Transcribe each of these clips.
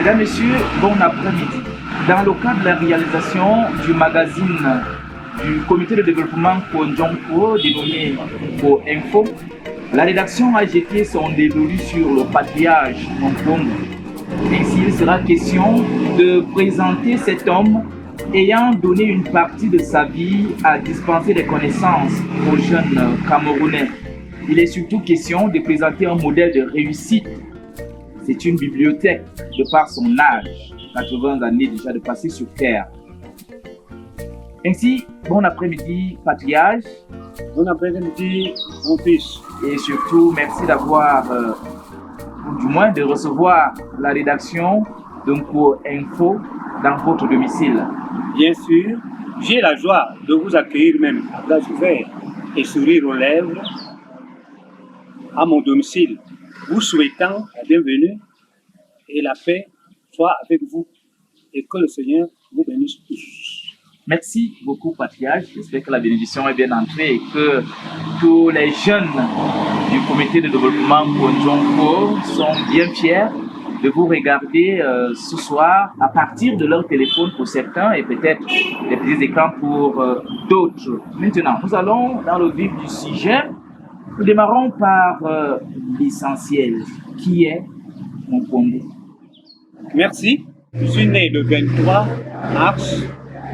Mesdames, Messieurs, bon après-midi. Dans le cadre de la réalisation du magazine du comité de développement Konjonko, dénommé Co-Info, la rédaction a jeté son dévolu sur le patriarche Nkongo. Ainsi, il sera question de présenter cet homme ayant donné une partie de sa vie à dispenser des connaissances aux jeunes Camerounais. Il est surtout question de présenter un modèle de réussite. C'est une bibliothèque de par son âge, 80 années déjà de passer sur Terre. Ainsi, bon après-midi, patriarche. Bon après-midi, mon fils. Et surtout, merci d'avoir, ou du moins de recevoir la rédaction d'un cours info dans votre domicile. Bien sûr, j'ai la joie de vous accueillir même à bras ouverts et sourire aux lèvres à mon domicile, vous souhaitant la bienvenue et la paix soit avec vous et que le Seigneur vous bénisse tous. Merci beaucoup, patriarche. J'espère que la bénédiction est bien entrée et que tous les jeunes du comité de développement Konjonko sont bien fiers de vous regarder ce soir à partir de leur téléphone pour certains et peut-être des petits écrans pour d'autres. Maintenant, nous allons dans le vif du sujet. Nous démarrons par l'essentiel, qui est Nkongo. Merci. Je suis né le 23 mars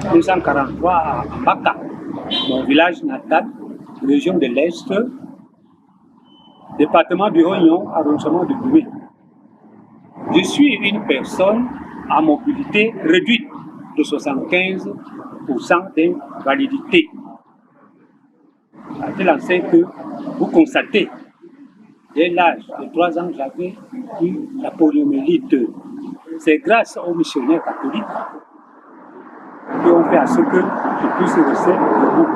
1943 à Mbaka, mon village natal, région de l'Est, département du Réunion, arrondissement de Doumé. Je suis une personne à mobilité réduite de 75% d'invalidité. À tel enseigne que vous constatez, dès l'âge de 3 ans, j'avais eu la poliomyélite. C'est grâce aux missionnaires catholiques qui ont fait à ce que je puisse rester debout.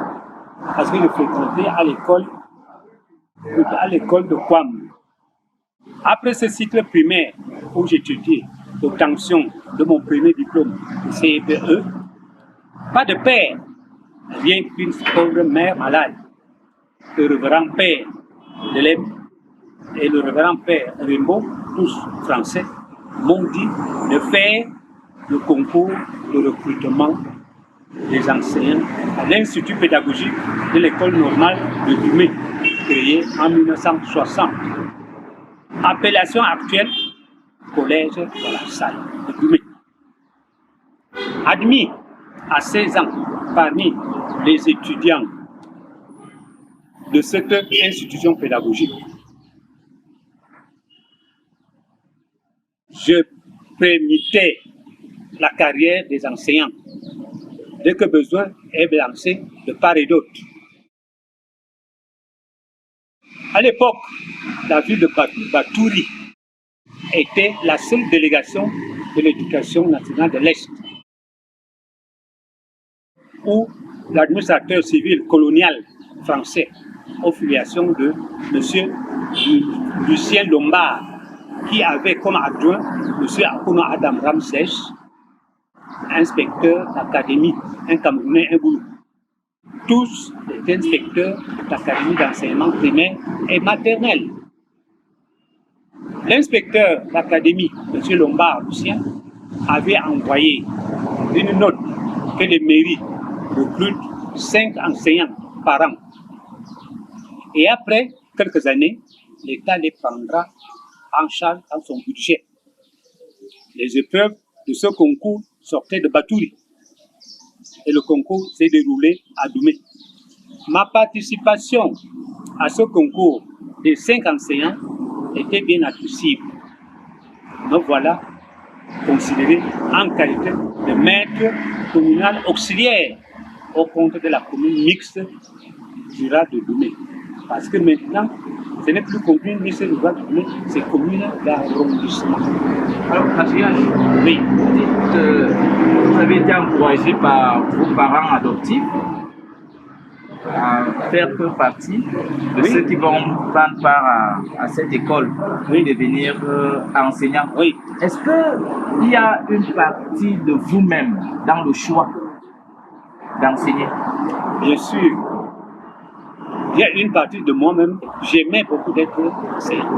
Parce que je fréquentais à l'école de Kwam. Après ce cycle primaire où j'étudiais l'obtention de mon premier diplôme de CEPE, pas de père, rien qu'une pauvre mère malade. Le révérend père Delem et le révérend père Rimbaud, tous français, m'ont dit de faire le concours de recrutement des enseignants à l'Institut pédagogique de l'école normale de Doumé, créé en 1960. Appellation actuelle, collège de la salle de Doumé. Admis à 16 ans parmi les étudiants de cette institution pédagogique, je permettais la carrière des enseignants dès que besoin est lancé de part et d'autre. À l'époque, la ville de Batouri était la seule délégation de l'éducation nationale de l'Est, où l'administrateur civil colonial français, aux filiations de M. Lucien Lombard, qui avait comme adjoint M. Akono Adam Ramsès, inspecteur d'académie, un Camerounais, un Boulou. Tous étaient inspecteurs d'académie d'enseignement primaire et maternel. L'inspecteur d'académie, M. Lombard Lucien, avait envoyé une note que les mairies recrutent 5 enseignants par an. Et après quelques années, l'État les prendra en charge dans son budget. Les épreuves de ce concours sortaient de Batouri et le concours s'est déroulé à Doumé. Ma participation à ce concours des 5 enseignants était bien admissible. Me voilà considéré en qualité de maître communal auxiliaire au compte de la commune mixte rurale de Doumé. Parce que maintenant, ce n'est plus commune mixte rurale de Doumé, c'est commune d'arrondissement. Alors, patriarche, oui. Vous avez été encouragé par vos parents adoptifs à faire partie de ceux qui vont prendre part à cette école, devenir enseignant. Oui. Est-ce qu'il y a une partie de vous-même dans le choix d'enseigner? Bien sûr. Il y a une partie de moi-même, j'aimais beaucoup d'être enseignant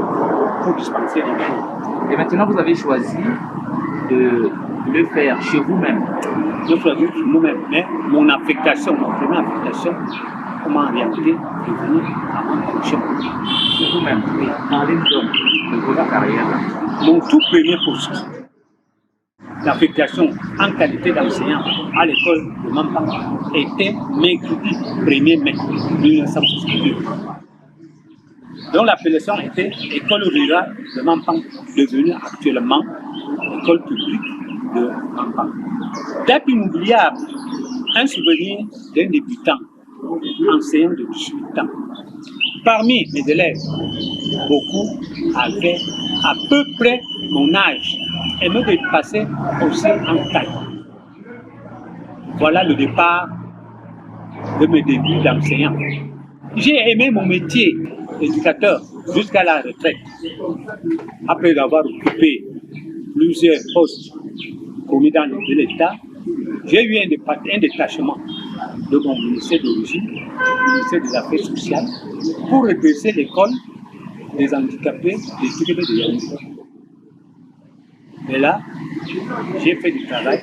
pour dispenser les cours. Et maintenant, vous avez choisi de le faire chez vous-même? Je ferai juste moi-même, mais mon affectation, ma première affectation, comment en réalité devenir à ma fonction. Chez vous-même, oui. Parlez-nous donc de votre carrière. Mon tout premier poste d'affectation en qualité d'enseignant à l'école de Mampang était mercredi 1er mai 1962. Donc l'appellation était École rurale de Mampang, devenue actuellement École publique de Mampang. Date inoubliable, un souvenir d'un débutant, enseignant de 18 ans. Parmi mes élèves, beaucoup avaient à peu près mon âge et me dépassaient aussi en taille. Voilà le départ de mes débuts d'enseignant. J'ai aimé mon métier d'éducateur jusqu'à la retraite. Après avoir occupé plusieurs postes commis dans l'État, j'ai eu un détachement de mon ministère d'origine, le ministère des Affaires sociales, pour redresser l'école des handicapés des Tibétais de Yaoundé. Et là, j'ai fait du travail.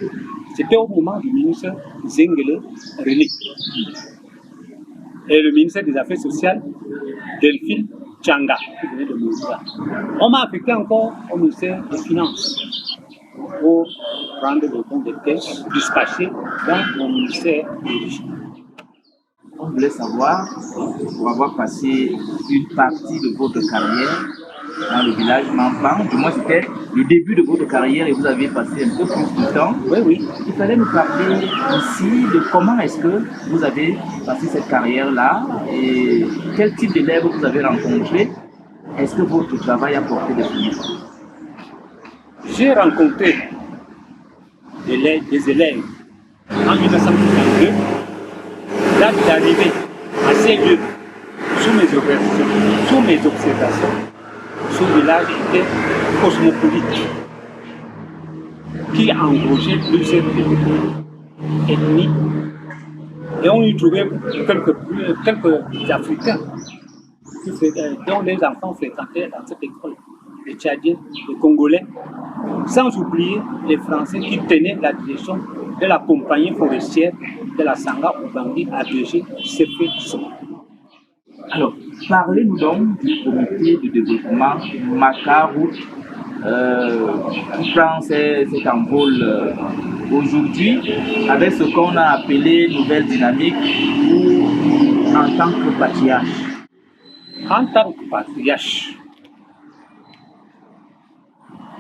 C'était au moment du ministre Zengele René. Et le ministère des Affaires sociales, Delphine Tchanga, qui venait de Moussa. On m'a affecté encore au ministère des Finances pour prendre le compte des caisses dispatchées dans mon ministère d'origine. On voulait savoir, pour avoir passé une partie de votre carrière dans le village Mampang, du moins c'était le début de votre carrière et vous avez passé un peu plus de temps. Oui, oui. Il fallait nous parler ici de comment est-ce que vous avez passé cette carrière-là et quel type d'élèves vous avez rencontré. Est-ce que votre travail a porté des fruits? J'ai rencontré des élèves en 1962, date d'arrivée à ces lieux, sous mes observations, ce village était cosmopolite, qui englogeait plusieurs ethnies, et on y trouvait quelques Africains dont les enfants fréquentaient dans cette école, les Tchadiens, les Congolais, sans oublier les Français qui tenaient la direction de la compagnie forestière de la Sanga Ubangui ADG CFE. Alors, parlez-nous donc du comité de développement Makarout qui prend cet envol aujourd'hui avec ce qu'on a appelé nouvelle dynamique ou en tant que patriarche. En tant que patriarche,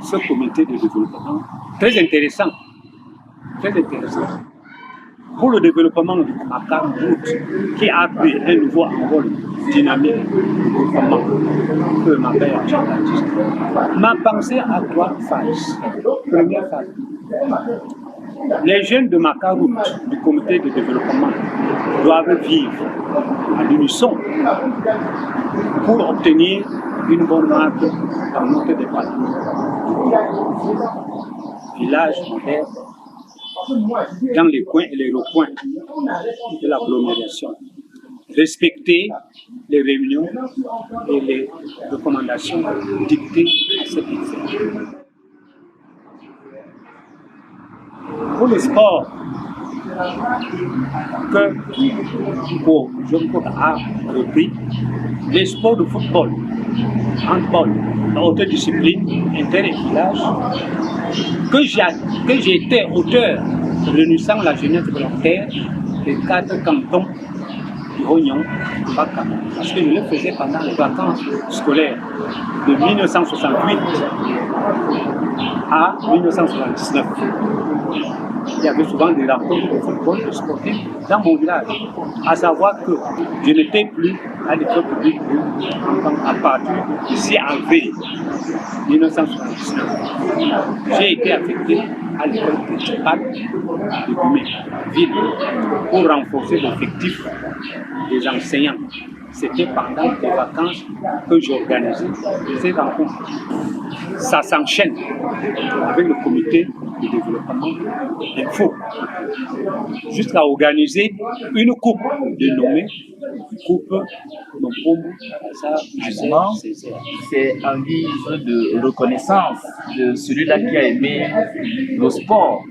ce comité de développement, très intéressant, pour le développement du Makarout, qui a pris un nouveau envol dynamique de développement que ma mère m'a pensé à trois phases. Première phase, les jeunes de Makarout, du comité de développement, doivent vivre à l'unisson pour obtenir une bonne marque dans notre département. Village moderne, dans les coins et les recoins de l'agglomération. Respecter les réunions et les recommandations dictées à cet effet. Pour le sport, que Jean Paul a repris, les sports de football, handball, haute discipline, inter et village, que j'étais auteur réunissant la jeunesse volontaire des 4 cantons du Rognon, Baka, parce que je le faisais pendant les vacances scolaires de 1968 à 1979. Il y avait souvent des rencontres de football, de sportifs dans mon village. À savoir que je n'étais plus à l'école publique à partir d'ici avril 1979. J'ai été affecté à l'école principale de Gumé, ville, pour renforcer l'effectif des enseignants. C'était pendant les vacances que j'organisais ces rencontres. ça s'enchaîne avec le comité de développement d'Info jusqu'à organiser une coupe dénommée Coupe Nompombo Justement, c'est un guise de reconnaissance de celui-là qui a aimé le sport,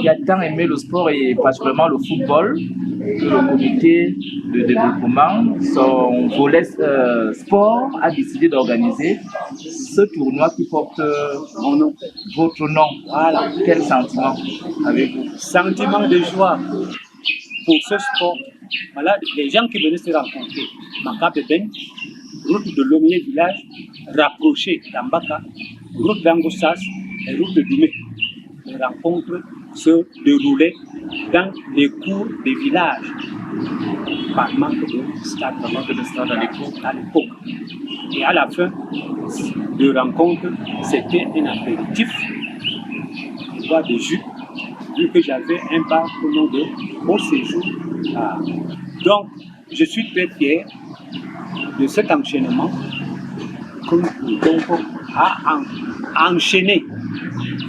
qui a tant aimé le sport et particulièrement le football, que le comité de développement, son volet sport, a décidé d'organiser ce tournoi qui porte votre nom. Voilà. Quel sentiment avez-vous? Sentiment de joie pour ce sport. Voilà, les gens qui venaient se rencontrer, Makabe Ben, route de Lomé village, rapprochée d'Ambaka, route d'Angossas et route de Doumé. Les rencontres se déroulaient dans les cours des villages, par manque de stade, à l'époque. Et à la fin de rencontre, c'était un apéritif, une boîte de jus, vu que j'avais un bar au nom de Beau Séjour. Donc, je suis très fier de cet enchaînement que nous pouvons enchaîner,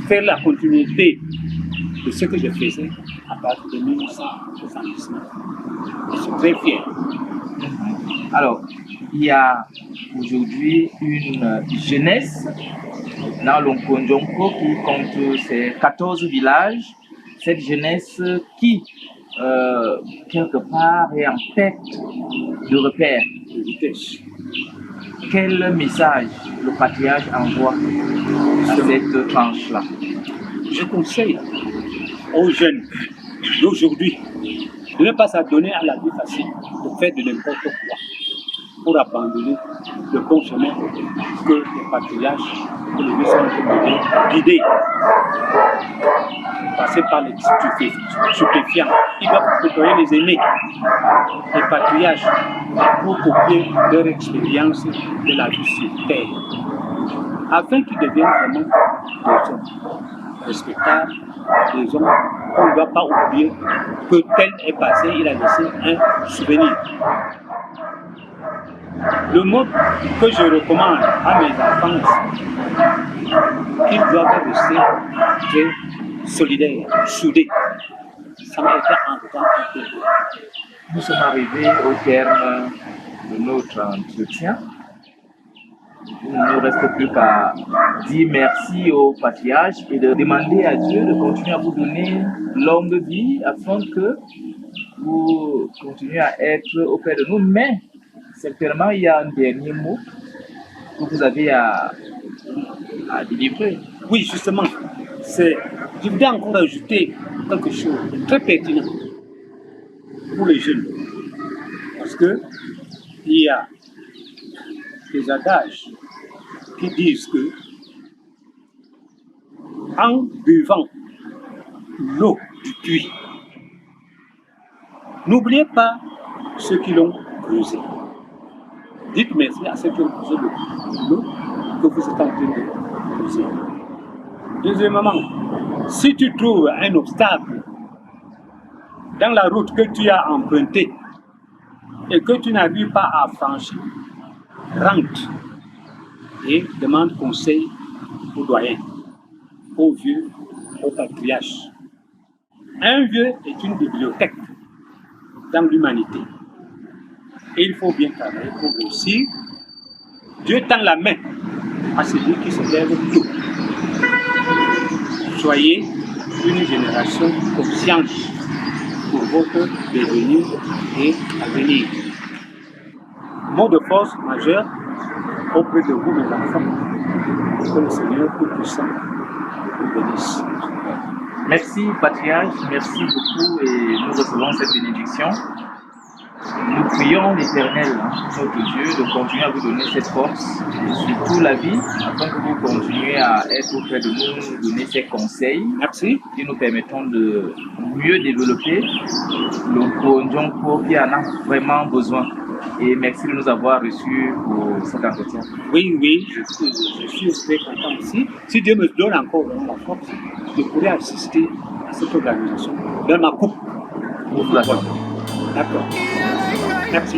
faire la continuité de ce que je faisais à partir de 1979. Je suis très fier. Alors, il y a aujourd'hui une jeunesse dans l'Onkondjonko qui compte ces 14 villages. Cette jeunesse qui, quelque part, est en perte de repère. Quel message le patriarche envoie à cette tranche-là? Je conseille aux jeunes d'aujourd'hui de ne pas s'adonner à la vie facile, de faire de n'importe quoi pour abandonner le bon chemin que les patriarches, que les vieux sont guidés, passer par les stupéfiants. Ils doivent côtoyer les aînés, les patriarches, pour copier leur expérience de la vie sur terre, afin qu'ils deviennent vraiment des hommes respectables, des hommes qu'on ne doit pas oublier que tel est passé, il a laissé un souvenir. Le mot que je recommande à mes enfants, qu'ils doivent rester très solidaires, soudés, sans être en temps. Nous sommes arrivés au terme de notre entretien. Il ne nous reste plus qu'à dire merci au patriarche et de demander à Dieu de continuer à vous donner longue vie afin que vous continuez à être auprès de nous. Mais certainement, il y a un dernier mot que vous avez à délivrer. Oui, justement, je voudrais encore ajouter quelque chose de très pertinent pour les jeunes. Parce que il y a des adages qui disent que en buvant l'eau du puits, n'oubliez pas ceux qui l'ont creusé. Dites merci à ceux qui ont creusé l'eau que vous êtes en train de creuser. Deuxièmement, si tu trouves un obstacle dans la route que tu as empruntée et que tu n'arrives pas à franchir, rentre et demande conseil aux doyens, aux vieux, aux patriarches. Un vieux est une bibliothèque dans l'humanité. Et il faut bien travailler pour réussir. Dieu tend la main à celui qui se lève tôt. Soyez une génération consciente pour votre devenir et avenir. Mot de force majeur auprès de vous, mes enfants, que le Seigneur Tout-Puissant vous bénisse. Merci, patriarche, merci beaucoup et nous recevons cette bénédiction. Nous prions l'Éternel, notre Dieu, de continuer à vous donner cette force et surtout la vie, afin que vous continuiez à être auprès de nous, nous donner ces conseils. Merci. Qui nous permettront de mieux développer le Kondjonko qui en a vraiment besoin. Et merci de nous avoir reçus pour cet entretien. Oui, je suis très content aussi. Si Dieu me donne encore la force, je pourrais assister à cette organisation dans ma coupe. D'accord. D'accord. Merci.